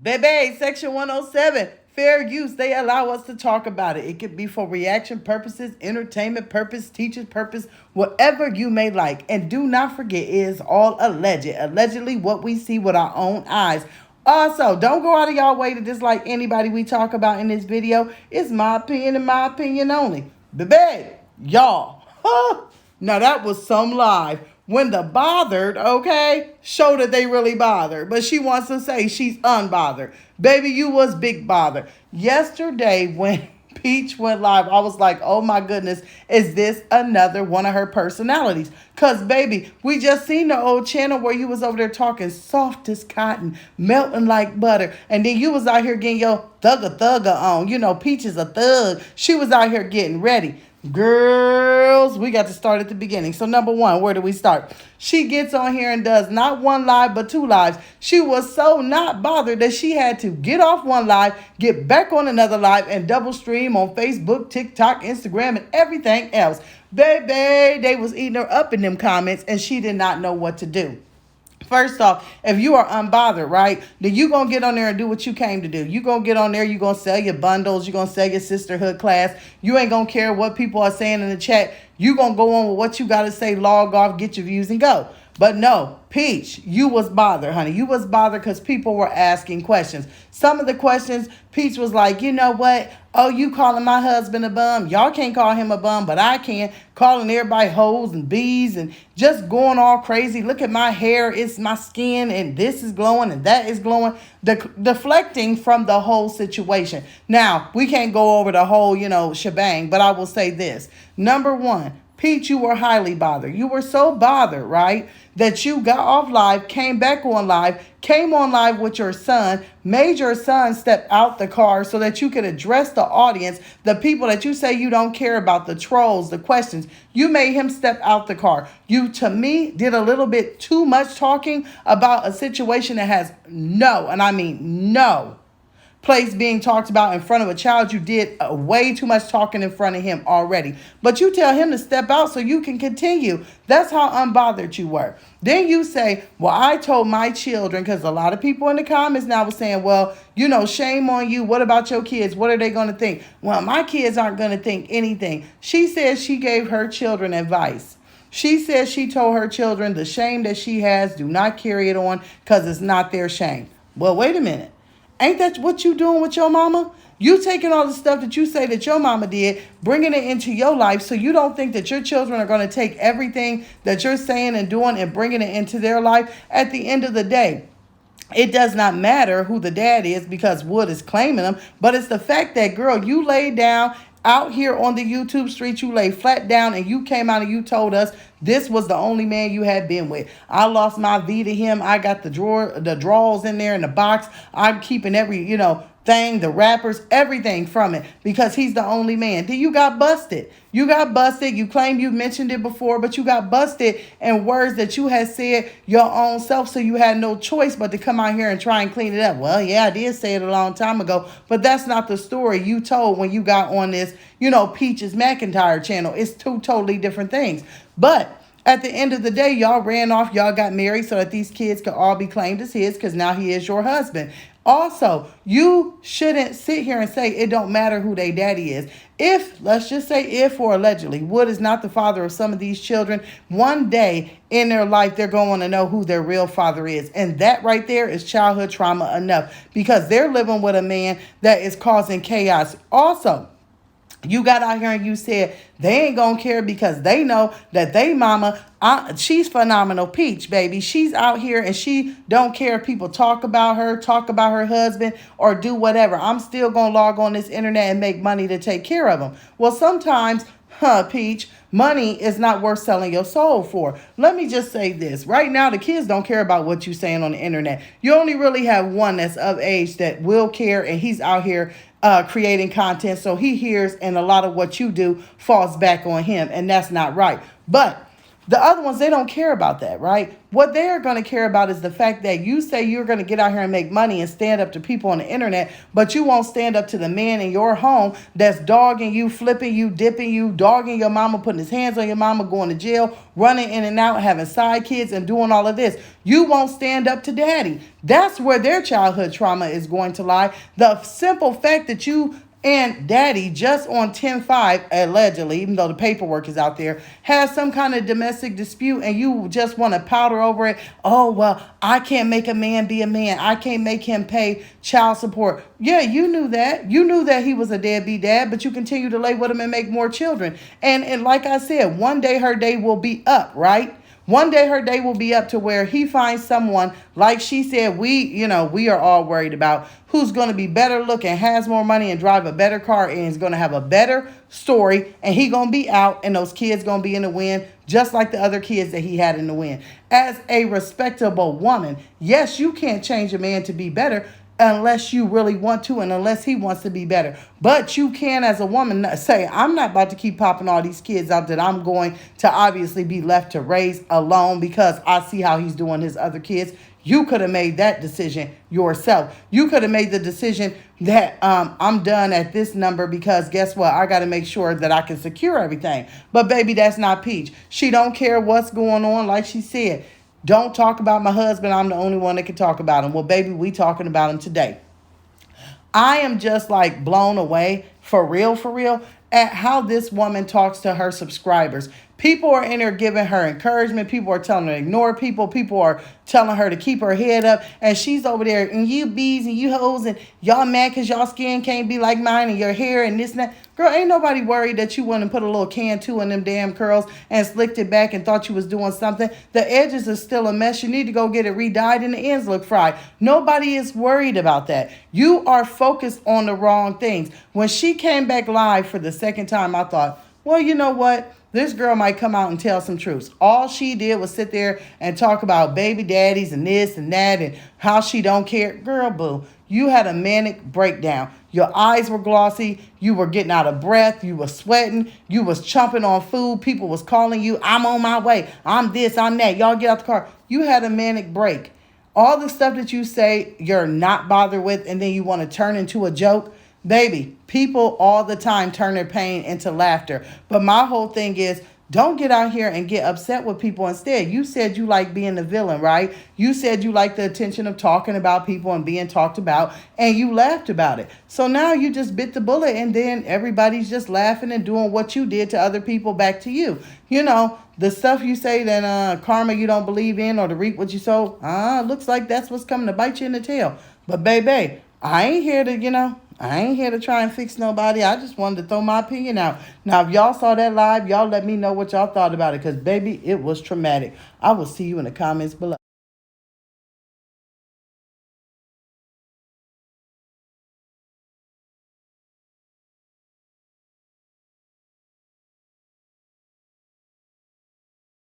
Baby, Section 107, fair use. They allow us to talk about it. It could be for reaction purposes, entertainment purpose, teachers purpose, whatever you may like. And do not forget, it is all alleged. Allegedly, what we see with our own eyes. Also, don't go out of y'all way to dislike anybody we talk about in this video. It's my opinion and my opinion only. Baby, y'all. Now that was some live. When the bothered, okay, show that they really bothered. But she wants to say she's unbothered. Baby, you was big bother. Yesterday when Peach went live, I was like, oh my goodness, is this another one of her personalities? Cause baby, we just seen the old channel where you was over there talking soft as cotton, melting like butter. And then you was out here getting your thugger on. You know, Peach is a thug. She was out here getting ready. Girls, we got to start at the beginning. So number one, where do we start? She gets on here and does not one live, but two lives. She was so not bothered that she had to get off one live, get back on another live, and double stream on Facebook, TikTok, Instagram, and everything else. Baby, they was eating her up in them comments, and she did not know what to do. First off, if you are unbothered, right, then you going to get on there and do what you came to do. You going to get on there, you going to sell your bundles, you going to sell your sisterhood class. You ain't going to care what people are saying in the chat. You going to go on with what you got to say, log off, get your views, and go. But no, Peach, you was bothered, honey. You was bothered because people were asking questions. Some of the questions, Peach was like, you know what? Oh, you calling my husband a bum? Y'all can't call him a bum, but I can. Calling everybody hoes and bees and just going all crazy. Look at my hair. It's my skin and this is glowing and that is glowing. Deflecting from the whole situation. Now, we can't go over the whole, shebang, but I will say this. Number one, Pete, you were highly bothered. You were so bothered, right, that you got off live, came back on live, came on live with your son, made your son step out the car so that you could address the audience, the people that you say you don't care about, the trolls, the questions. You made him step out the car. You, to me, did a little bit too much talking about a situation that has no, and I mean no, place being talked about in front of a child. You did way too much talking in front of him already. But you tell him to step out so you can continue. That's how unbothered you were. Then you say, well, I told my children, because a lot of people in the comments now were saying, well, shame on you. What about your kids? What are they going to think? Well, my kids aren't going to think anything. She says she gave her children advice. She says she told her children the shame that she has, do not carry it on because it's not their shame. Well, wait a minute. Ain't that what you doing with your mama? You taking all the stuff that you say that your mama did, bringing it into your life so you don't think that your children are going to take everything that you're saying and doing and bringing it into their life. At the end of the day, it does not matter who the dad is because Wood is claiming them, but it's the fact that, girl, you laid down out here on the YouTube street, you lay flat down and you came out and you told us this was the only man you had been with. I lost my V to him. I got the drawers in there in the box. I'm keeping every, thing, the wrappers, everything from it because he's the only man. Then you got busted. You got busted. You claim you mentioned it before, but you got busted in words that you had said your own self, so you had no choice but to come out here and try and clean it up. Well, yeah, I did say it a long time ago, but that's not the story you told when you got on this, Peaches McIntyre channel. It's two totally different things. But at the end of the day, y'all ran off, y'all got married so that these kids could all be claimed as his because now he is your husband. Also, you shouldn't sit here and say it don't matter who their daddy is. If, let's just say if or allegedly, Wood is not the father of some of these children, one day in their life, they're going to know who their real father is. And that right there is childhood trauma enough because they're living with a man that is causing chaos. Also, you got out here and you said they ain't gonna care because they know that they mama, she's phenomenal Peach, baby. She's out here and she don't care if people talk about her husband, or do whatever. I'm still gonna log on this internet and make money to take care of them. Well, sometimes, Peach, money is not worth selling your soul for. Let me just say this. Right now, the kids don't care about what you're saying on the internet. You only really have one that's of age that will care, and he's out here creating content. So he hears, and a lot of what you do falls back on him, and that's not right. But The other ones, they don't care about that, right? What they are going to care about is the fact that you say you're going to get out here and make money and stand up to people on the internet, but you won't stand up to the man in your home that's dogging you, flipping you, dipping you, dogging your mama, putting his hands on your mama, going to jail, running in and out, having side kids, and doing all of this. You won't stand up to daddy. That's where their childhood trauma is going to lie. The simple fact that you and daddy just on 10-5, allegedly, even though the paperwork is out there, has some kind of domestic dispute and you just want to powder over it. Oh, well, I can't make a man be a man. I can't make him pay child support. Yeah, you knew that. You knew that he was a deadbeat dad, but you continue to lay with him and make more children. And like I said, one day her day will be up, right? One day her day will be up to where he finds someone, like she said, we are all worried about, who's going to be better looking, has more money, and drive a better car, and is going to have a better story, and he going to be out, and those kids going to be in the wind, just like the other kids that he had in the wind. As a respectable woman, yes, you can't change a man to be better, unless you really want to and unless he wants to be better. But you can, as a woman, say, I'm not about to keep popping all these kids out that I'm going to obviously be left to raise alone because I see how he's doing his other kids. You could have made that decision yourself. You could have made the decision that I'm done at this number because guess what? I got to make sure that I can secure everything. But baby, that's not Peach. She don't care what's going on. Like she said, don't talk about my husband. I'm the only one that can talk about him. Well, baby, we talking about him today. I am just like blown away for real, at how this woman talks to her subscribers. People are in there giving her encouragement. People are telling her to ignore people. People are telling her to keep her head up. And she's over there, and you bees and you hoes, and y'all mad because y'all skin can't be like mine and your hair and this and that. Girl, ain't nobody worried that you went and put a little can too in them damn curls and slicked it back and thought you was doing something. The edges are still a mess. You need to go get it re-dyed and the ends look fried. Nobody is worried about that. You are focused on the wrong things. When she came back live for the second time, I thought, well, you know what? This girl might come out and tell some truths. All she did was sit there and talk about baby daddies and this and that and how she don't care. Girl, boo, you had a manic breakdown. Your eyes were glossy. You were getting out of breath. You were sweating. You was chomping on food. People was calling you, I'm on my way. I'm this, I'm that. Y'all get out the car. You had a manic break. All the stuff that you say you're not bothered with and then you want to turn into a joke. Baby, people all the time turn their pain into laughter. But my whole thing is, don't get out here and get upset with people instead. You said you like being the villain, right? You said you like the attention of talking about people and being talked about, and you laughed about it. So now you just bit the bullet, and then everybody's just laughing and doing what you did to other people back to you. You know, the stuff you say that karma you don't believe in or to reap what you sow, looks like that's what's coming to bite you in the tail. But baby, I ain't here to try and fix nobody. I just wanted to throw my opinion out. Now, if y'all saw that live, y'all let me know what y'all thought about it. Because, baby, it was traumatic. I will see you in the comments below.